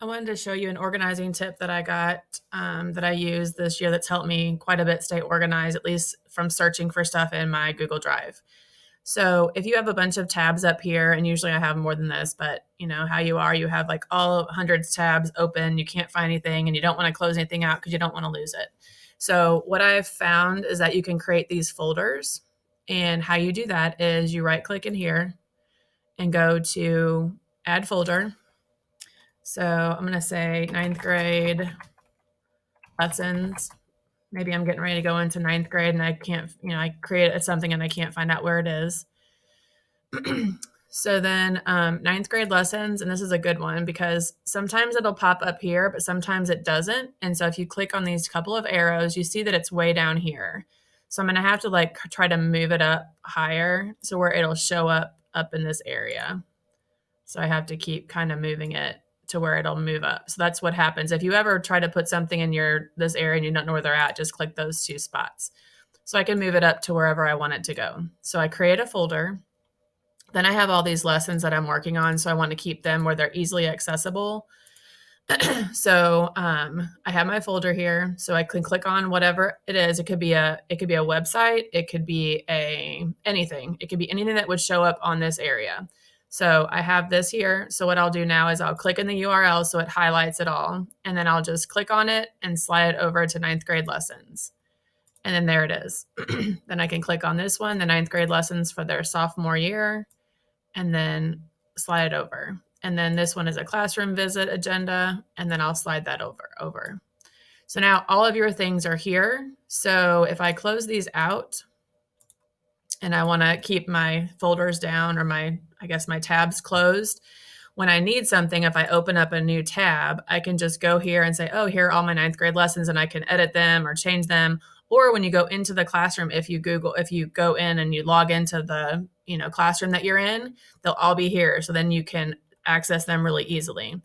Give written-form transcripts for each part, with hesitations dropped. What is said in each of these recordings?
I wanted to show you an organizing tip that I got that I used this year that's helped me quite a bit stay organized, at least from searching for stuff in my Google Drive. So if you have a bunch of tabs up here, and usually I have more than this, but you know how you are, you have like all hundreds tabs open, you can't find anything, and you don't want to close anything out because you don't want to lose it. So what I've found is that you can create these folders, and how you do that is you right click in here and go to add folder. So I'm going to say ninth grade lessons. Maybe I'm getting ready to go into ninth grade and I can't, I create something and I can't find out where it is. So then ninth grade lessons, and this is a good one because sometimes it'll pop up here, but sometimes it doesn't. And so if you click on these couple of arrows, you see that it's way down here. So I'm going to have to like try to move it up higher so where it'll show up in this area. So I have to keep kind of moving it to where it'll move up. So that's what happens. If you ever try to put something in this area and you don't know where they're at, just click those two spots. So I can move it up to wherever I want it to go. So I create a folder. Then I have all these lessons that I'm working on. So I want to keep them where they're easily accessible. So I have my folder here. So I can click on whatever it is. It could be a website. It could be anything. It could be anything that would show up on this area. So I have this here. So what I'll do now is I'll click in the URL so it highlights it all. And then I'll just click on it and slide it over to ninth grade lessons. And then there it is. Then I can click on this one, the ninth grade lessons for their sophomore year, and then slide it over. And then this one is a classroom visit agenda, and then I'll slide that over. So now all of your things are here. So if I close these out and I want to keep my folders down or my tabs closed, when I need something, if I open up a new tab, I can just go here and say, oh, here are all my ninth grade lessons, and I can edit them or change them. Or when you go into the classroom, if you go in and you log into the classroom that you're in, they'll all be here. So then you can access them really easily.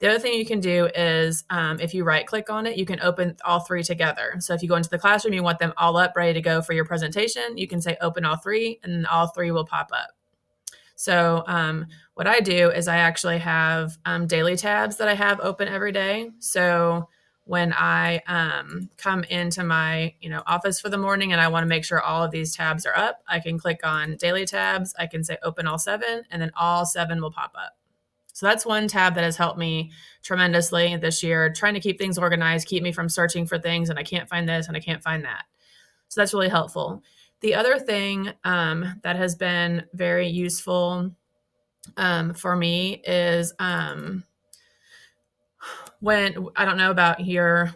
The other thing you can do is if you right click on it, you can open all three together. So if you go into the classroom, you want them all up, ready to go for your presentation, you can say open all three, and all three will pop up. So what I do is I actually have daily tabs that I have open every day. So when I come into my office for the morning and I want to make sure all of these tabs are up, I can click on daily tabs. I can say open all 7, and then all 7 will pop up. So that's one tab that has helped me tremendously this year, trying to keep things organized, keep me from searching for things and I can't find this and I can't find that. So that's really helpful. The other thing that has been very useful for me is when, I don't know about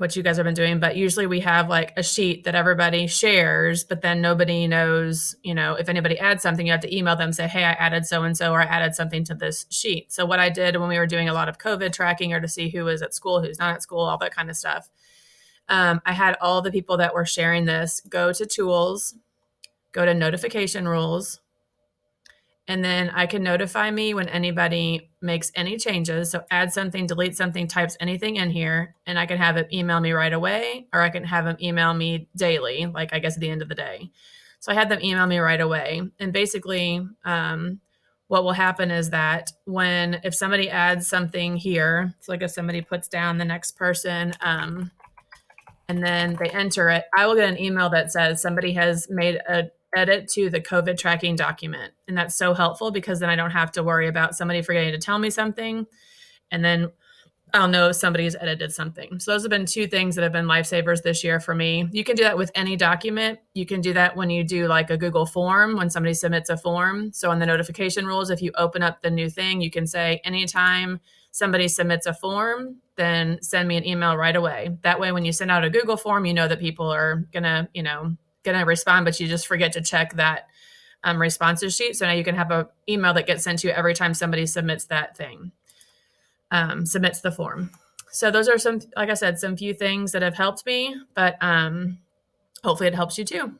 what you guys have been doing, but usually we have like a sheet that everybody shares, but then nobody knows, if anybody adds something, you have to email them, say, hey, I added so-and-so, or I added something to this sheet. So what I did when we were doing a lot of COVID tracking, or to see who was at school, who's not at school, all that kind of stuff, I had all the people that were sharing this go to tools, go to notification rules, and then I can notify me when anybody makes any changes. So add something, delete something, types anything in here, and I can have it email me right away, or I can have them email me daily, like I guess at the end of the day. So I had them email me right away. And basically what will happen is that if somebody adds something here, so like if somebody puts down the next person and then they enter it, I will get an email that says somebody has made a edit to the COVID tracking document. And that's so helpful because then I don't have to worry about somebody forgetting to tell me something. And then I'll know if somebody's edited something. So those have been 2 things that have been lifesavers this year for me. You can do that with any document. You can do that when you do like a Google form, when somebody submits a form. So in the notification rules, if you open up the new thing, you can say anytime somebody submits a form, then send me an email right away. That way, when you send out a Google form, you know that people are gonna respond, but you just forget to check that responses sheet. So now you can have an email that gets sent to you every time somebody submits that thing, submits the form. So those are some few things that have helped me, but hopefully it helps you too.